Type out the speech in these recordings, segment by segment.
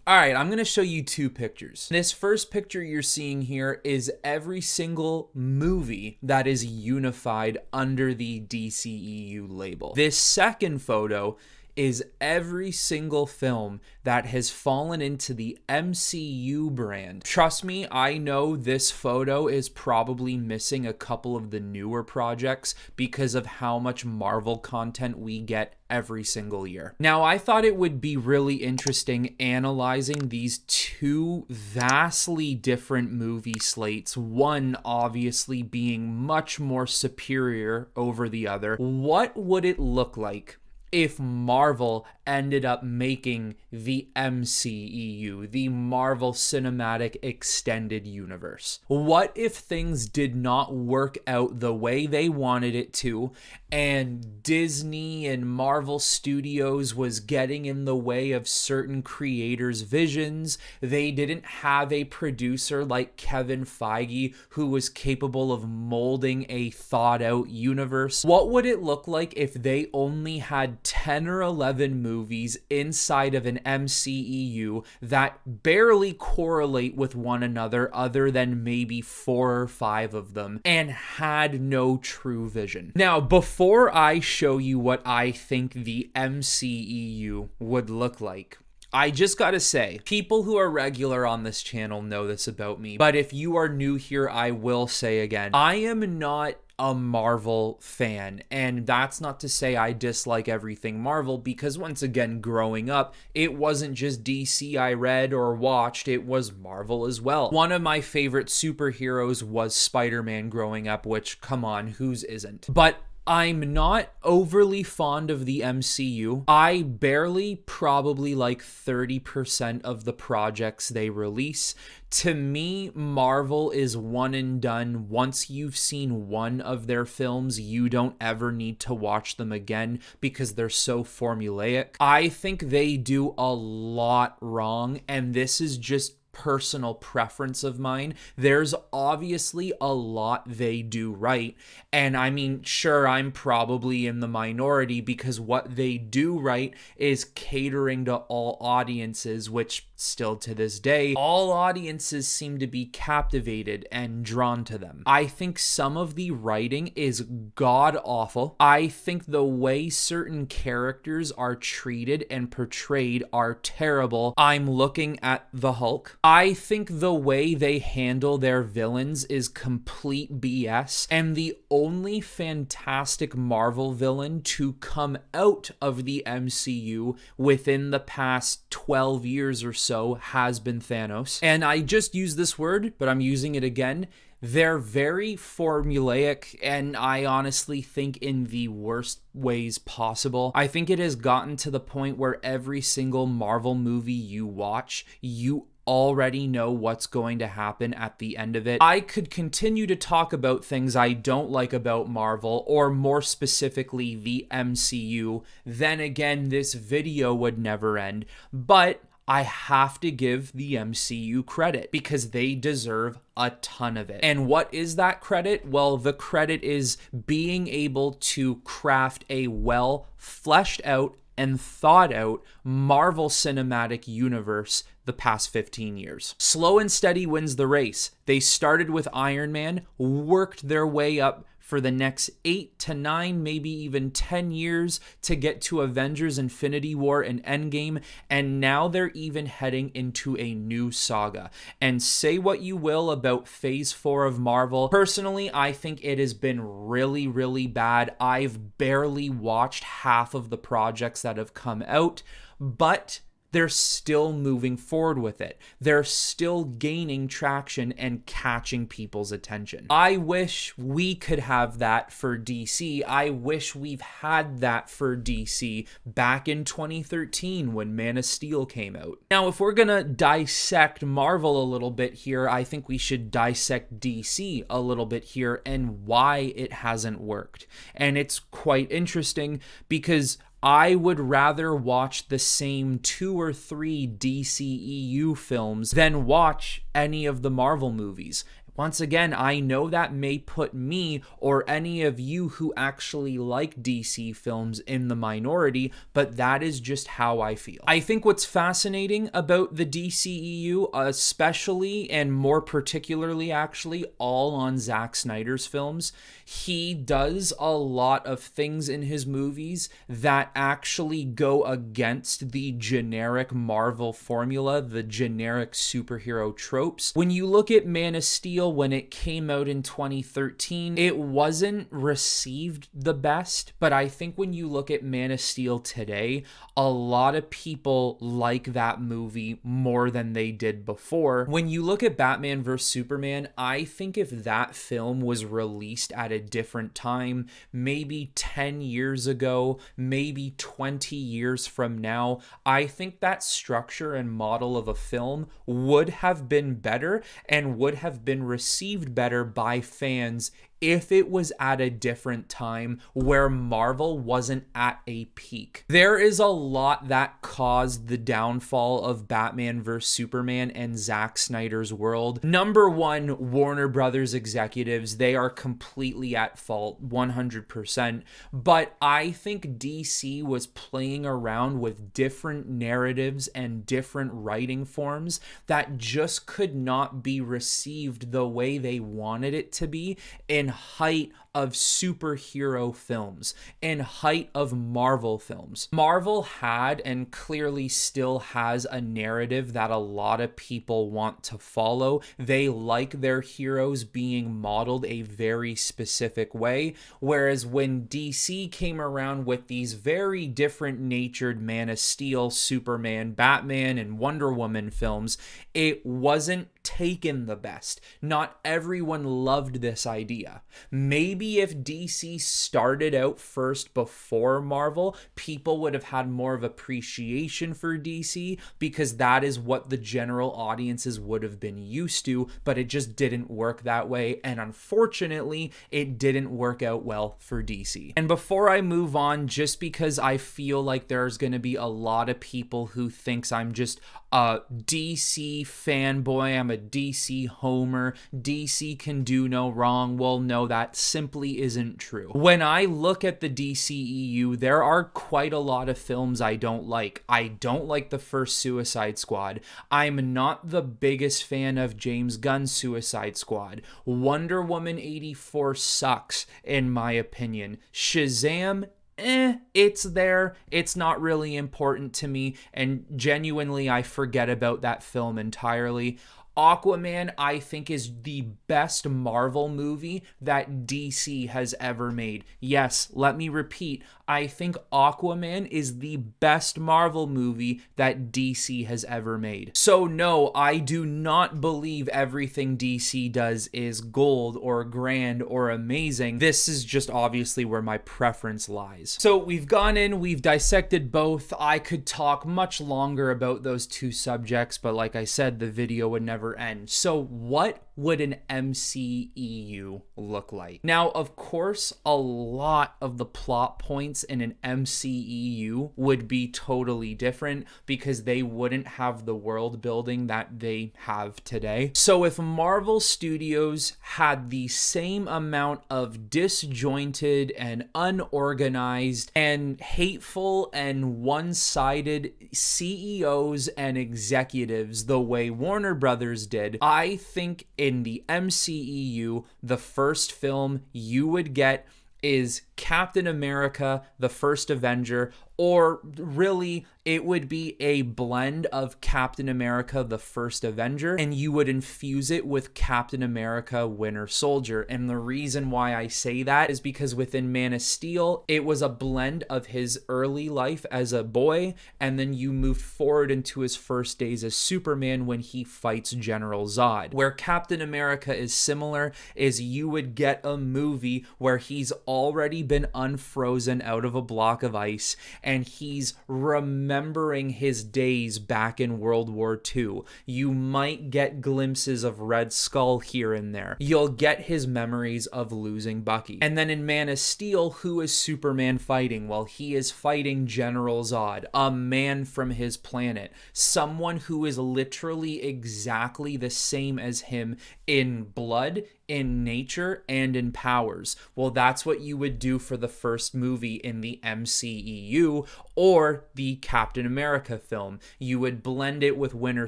All right, I'm going to show you two pictures. This first picture you're seeing here is every single movie that is unified under the DCEU label. This second photo is every single film that has fallen into the MCU brand. Trust me, I know this photo is probably missing a couple of the newer projects because of how much Marvel content we get every single year. Now, I thought it would be really interesting analyzing these two vastly different movie slates, one obviously being much more superior over the other. What would it look like if Marvel ended up making the MCEU, the Marvel Cinematic Extended Universe? What if things did not work out the way they wanted it to, and Disney and Marvel Studios was getting in the way of certain creators' visions? They didn't have a producer like Kevin Feige who was capable of molding a thought-out universe. What would it look like if they only had 10 or 11 movies inside of an MCEU that barely correlate with one another other than maybe 4 or 5 of them and had no true vision? Now, before I show you what I think the MCEU would look like, I just gotta say, people who are regular on this channel know this about me, but if you are new here, I will say again, I am not a Marvel fan, and that's not to say I dislike everything Marvel, because once again, growing up, it wasn't just DC I read or watched, it was Marvel as well. One of my favorite superheroes was Spider-Man growing up, which, come on, whose isn't? But I'm not overly fond of the MCU. I barely probably like 30% of the projects they release. To me, Marvel is one and done. Once you've seen one of their films, you don't ever need to watch them again because they're so formulaic. I think they do a lot wrong, and this is just personal preference of mine. There's obviously a lot they do right, and I mean, sure, I'm probably in the minority because what they do right is catering to all audiences, which still to this day, all audiences seem to be captivated and drawn to them. I think some of the writing is god awful. I think the way certain characters are treated and portrayed are terrible. I'm looking at the Hulk. I think the way they handle their villains is complete BS, and the only fantastic Marvel villain to come out of the MCU within the past 12 years or so has been Thanos. And I just used this word, but I'm using it again. They're very formulaic, and I honestly think in the worst ways possible. I think it has gotten to the point where every single Marvel movie you watch, you already know what's going to happen at the end of it. I could continue to talk about things I don't like about Marvel, or more specifically the MCU. Then again, this video would never end, but I have to give the MCU credit because they deserve a ton of it. And what is that credit? Well, the credit is being able to craft a well fleshed out and thought out Marvel Cinematic Universe the past 15 years. Slow and steady wins the race. They started with Iron Man, worked their way up for the next 8 to 9, maybe even 10 years to get to Avengers Infinity War and Endgame, and now they're even heading into a new saga. And say what you will about Phase 4 of Marvel, personally, I think it has been really, really bad. I've barely watched half of the projects that have come out, but they're still moving forward with it. They're still gaining traction and catching people's attention. I wish we could have that for DC. I wish we've had that for DC back in 2013 when Man of Steel came out. Now, if we're gonna dissect Marvel a little bit here, I think we should dissect DC a little bit here and why it hasn't worked. And it's quite interesting because I would rather watch the same 2 or 3 DCEU films than watch any of the Marvel movies. Once again, I know that may put me or any of you who actually like DC films in the minority, but that is just how I feel. I think what's fascinating about the DCEU, especially and more particularly actually all on Zack Snyder's films, he does a lot of things in his movies that actually go against the generic Marvel formula, the generic superhero tropes. When you look at Man of Steel, when it came out in 2013, it wasn't received the best, but I think when you look at Man of Steel today, a lot of people like that movie more than they did before. When you look at Batman vs Superman, I think if that film was released at a different time, maybe 10 years ago, maybe 20 years from now, I think that structure and model of a film would have been better and would have been received better by fans if it was at a different time where Marvel wasn't at a peak. There is a lot that caused the downfall of Batman vs Superman and Zack Snyder's world. Number one, Warner Brothers executives, they are completely at fault, 100%. But I think DC was playing around with different narratives and different writing forms that just could not be received the way they wanted it to be in height of superhero films, in height of Marvel films. Marvel had and clearly still has a narrative that a lot of people want to follow. They like their heroes being modeled a very specific way, whereas when DC came around with these very different natured Man of Steel, Superman, Batman, and Wonder Woman films, it wasn't taken the best. Not everyone loved this idea. Maybe if DC started out first before Marvel, people would have had more of appreciation for DC because that is what the general audiences would have been used to, but it just didn't work that way, and unfortunately, it didn't work out well for DC. And before I move on, just because I feel like there's going to be a lot of people who thinks I'm just a DC fanboy, I'm a DC homer, DC can do no wrong. Well, no, that simply isn't true. When I look at the DCEU, there are quite a lot of films I don't like. I don't like the first Suicide Squad. I'm not the biggest fan of James Gunn's Suicide Squad. Wonder Woman 84 sucks, in my opinion. Shazam, it's there. It's not really important to me, and genuinely, I forget about that film entirely. Aquaman, I think, is the best Marvel movie that DC has ever made. Yes, let me repeat. I think Aquaman is the best Marvel movie that DC has ever made. So no, I do not believe everything DC does is gold or grand or amazing. This is just obviously where my preference lies. So we've gone in, we've dissected both. I could talk much longer about those two subjects, but like I said, the video would never end. So what would an MCEU look like? Now, of course, a lot of the plot points in an MCEU would be totally different because they wouldn't have the world building that they have today. So if Marvel Studios had the same amount of disjointed and unorganized and hateful and one-sided CEOs and executives the way Warner Brothers did, I think in the MCEU, the first film you would get is Captain America, the First Avenger, or really it would be a blend of Captain America, the First Avenger, and you would infuse it with Captain America, Winter Soldier. And the reason why I say that is because within Man of Steel, it was a blend of his early life as a boy, and then you moved forward into his first days as Superman when he fights General Zod. Where Captain America is similar is you would get a movie where he's already been unfrozen out of a block of ice, and he's remembering his days back in World War II. You might get glimpses of Red Skull here and there. You'll get his memories of losing Bucky. And then in Man of Steel, who is Superman fighting? Well, he is fighting General Zod, a man from his planet, someone who is literally exactly the same as him in blood, in nature, and in powers. Well, that's what you would do for the first movie in the MCEU or the Captain America film. You would blend it with Winter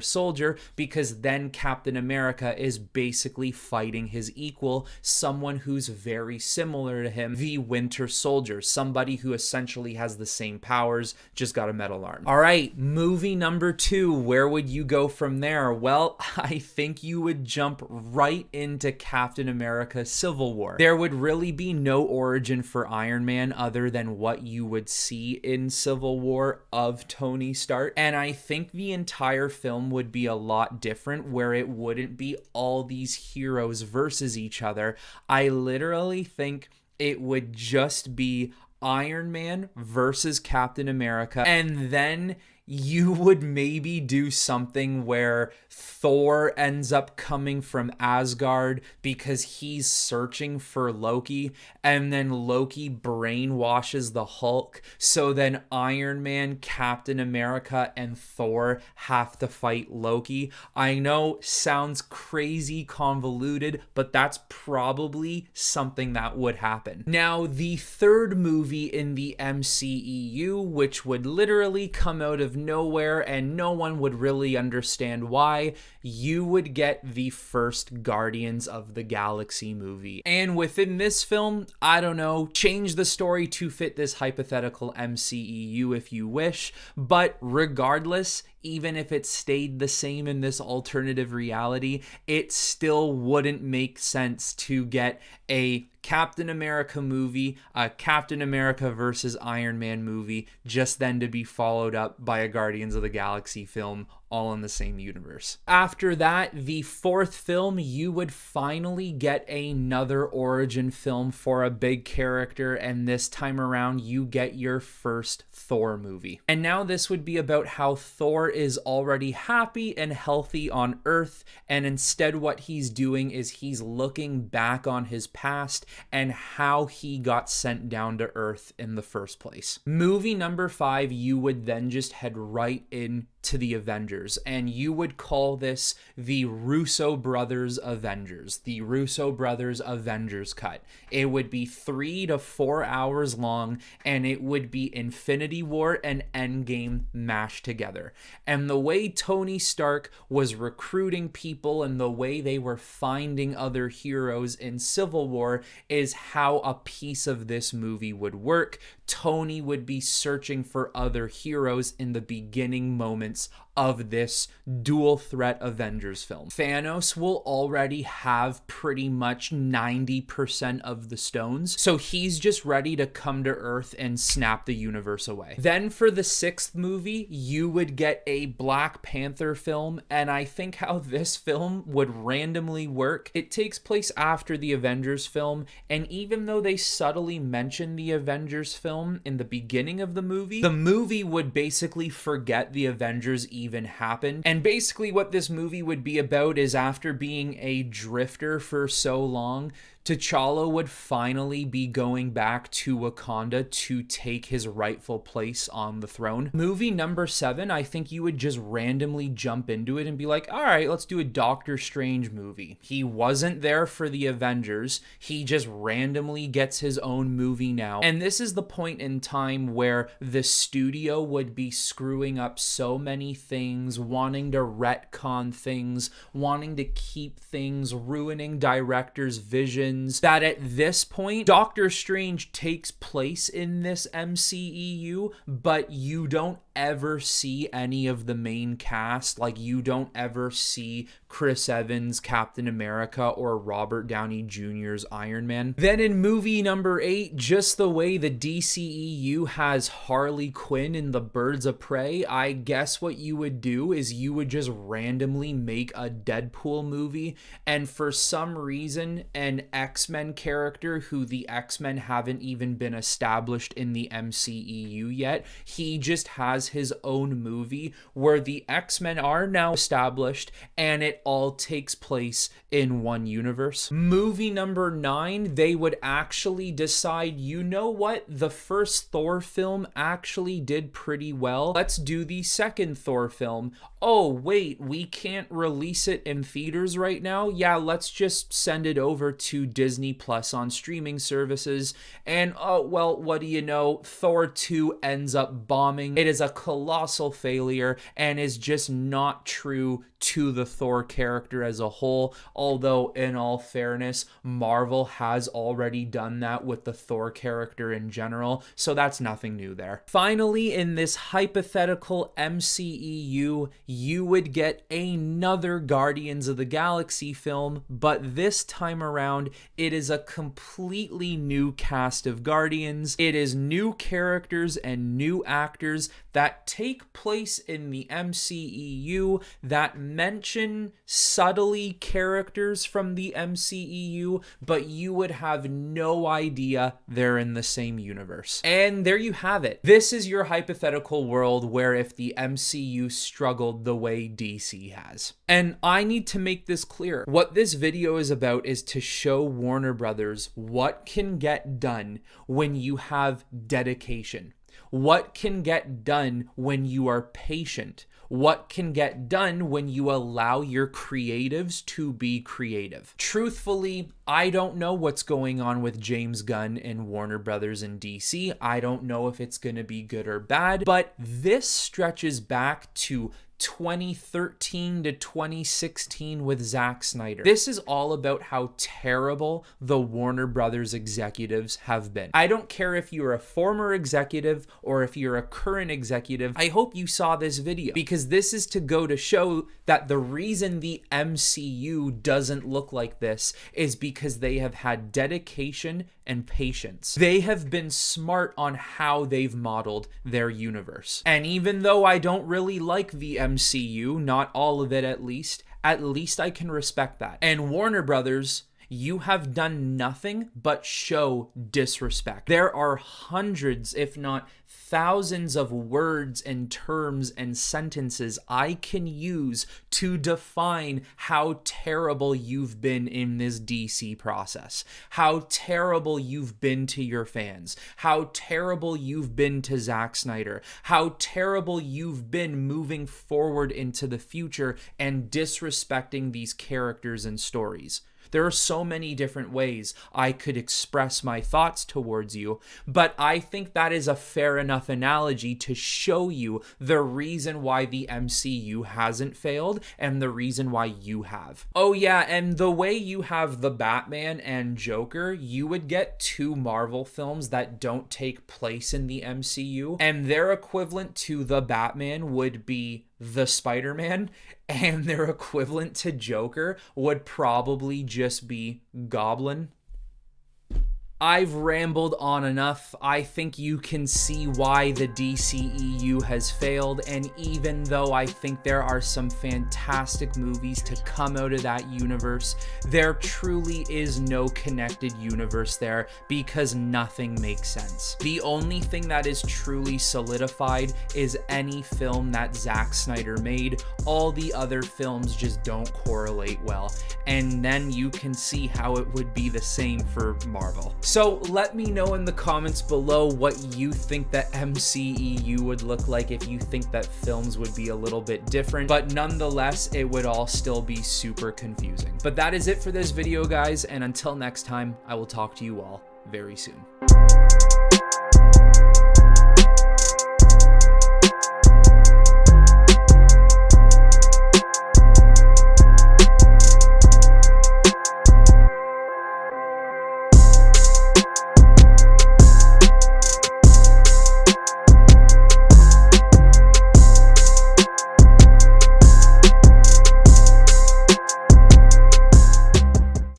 Soldier, because then Captain America is basically fighting his equal, someone who's very similar to him, the Winter Soldier, somebody who essentially has the same powers, just got a metal arm. All right, movie number 2, where would you go from there? Well, I think you would jump right into Captain America Civil War. There would really be no origin for Iron Man other than what you would see in Civil War of Tony Stark, and I think the entire film would be a lot different, where it wouldn't be all these heroes versus each other. I literally think it would just be Iron Man versus Captain America, and then you would maybe do something where Thor ends up coming from Asgard because he's searching for Loki, and then Loki brainwashes the Hulk, so then Iron Man, Captain America, and Thor have to fight Loki. I know, sounds crazy convoluted, but that's probably something that would happen. Now, the third movie in the MCEU, which would literally come out of nowhere and no one would really understand why, you would get the first Guardians of the Galaxy movie. And within this film, I don't know, change the story to fit this hypothetical MCEU if you wish, but regardless, even if it stayed the same in this alternative reality, it still wouldn't make sense to get a Captain America movie, a Captain America versus Iron Man movie, just then to be followed up by a Guardians of the Galaxy film, all in the same universe. After that, the fourth film, you would finally get another origin film for a big character, and this time around you get your first Thor movie. And now this would be about how Thor is already happy and healthy on Earth, and instead what he's doing is he's looking back on his past and how he got sent down to Earth in the first place. Movie number 5, you would then just head right in to the Avengers, and you would call this the Russo Brothers Avengers, the Russo Brothers Avengers cut. It would be 3 to 4 hours long, and it would be Infinity War and Endgame mashed together. And the way Tony Stark was recruiting people and the way they were finding other heroes in Civil War is how a piece of this movie would work. Tony would be searching for other heroes in the beginning moments of this dual threat Avengers film. Thanos will already have pretty much 90% of the stones, so he's just ready to come to Earth and snap the universe away. Then for the 6th movie, you would get a Black Panther film, and I think how this film would randomly work, it takes place after the Avengers film, and even though they subtly mention the Avengers film in the beginning of the movie would basically forget the Avengers even happened. And basically what this movie would be about is, after being a drifter for so long, T'Challa would finally be going back to Wakanda to take his rightful place on the throne. Movie number 7, I think you would just randomly jump into it and be like, all right, let's do a Doctor Strange movie. He wasn't there for the Avengers. He just randomly gets his own movie now. And this is the point in time where the studio would be screwing up so many things, wanting to retcon things, wanting to keep things, ruining directors' visions, that at this point, Doctor Strange takes place in this MCEU, but you don't ever see any of the main cast. Like, you don't ever see Chris Evans, Captain America, or Robert Downey Jr.'s Iron Man. Then in movie number 8, just the way the DCEU has Harley Quinn in the Birds of Prey, I guess what you would do is you would just randomly make a Deadpool movie, and for some reason an X-Men character who the X-Men haven't even been established in the MCEU yet. He just has his own movie where the X-Men are now established and it all takes place in one universe. Movie number 9, they would actually decide, you know what, the first Thor film actually did pretty well. Let's do the second Thor film. Oh wait, we can't release it in theaters right now? Yeah, let's just send it over to Disney Plus on streaming services. And oh well, what do you know? Thor 2 ends up bombing. It is a colossal failure and is just not true to the Thor character as a whole, although in all fairness, Marvel has already done that with the Thor character in general, so that's nothing new there. Finally, in this hypothetical MCEU, you would get another Guardians of the Galaxy film, but this time around, it is a completely new cast of Guardians. It is new characters and new actors that take place in the MCEU that mention subtly characters from the MCEU, but you would have no idea they're in the same universe. And there you have it. This is your hypothetical world where if the MCU struggled the way DC has. And I need to make this clear. What this video is about is to show Warner Brothers what can get done when you have dedication. What can get done when you are patient? What can get done when you allow your creatives to be creative? Truthfully, I don't know what's going on with James Gunn and Warner Brothers and DC. I don't know if it's going to be good or bad, but this stretches back to 2013 to 2016 with Zack Snyder. This is all about how terrible the Warner Brothers executives have been. I don't care if you're a former executive or if you're a current executive. I hope you saw this video because this is to go to show that the reason the MCU doesn't look like this is because they have had dedication and patience. They have been smart on how they've modeled their universe. And even though I don't really like the MCU, not all of it at least I can respect that. And Warner Brothers, you have done nothing but show disrespect. There are hundreds, if not thousands of words and terms and sentences I can use to define how terrible you've been in this DC process, how terrible you've been to your fans, how terrible you've been to Zack Snyder, how terrible you've been moving forward into the future and disrespecting these characters and stories. There are so many different ways I could express my thoughts towards you, but I think that is a fair enough analogy to show you the reason why the MCU hasn't failed and the reason why you have. Oh yeah, and the way you have the Batman and Joker, you would get 2 Marvel films that don't take place in the MCU, and their equivalent to the Batman would be the Spider-Man, and their equivalent to Joker would probably just be Goblin. I've rambled on enough. I think you can see why the DCEU has failed, and even though I think there are some fantastic movies to come out of that universe, there truly is no connected universe there because nothing makes sense. The only thing that is truly solidified is any film that Zack Snyder made. All the other films just don't correlate well, and then you can see how it would be the same for Marvel. So let me know in the comments below what you think that MCEU would look like if you think that films would be a little bit different, but nonetheless, it would all still be super confusing. But that is it for this video, guys, and until next time, I will talk to you all very soon.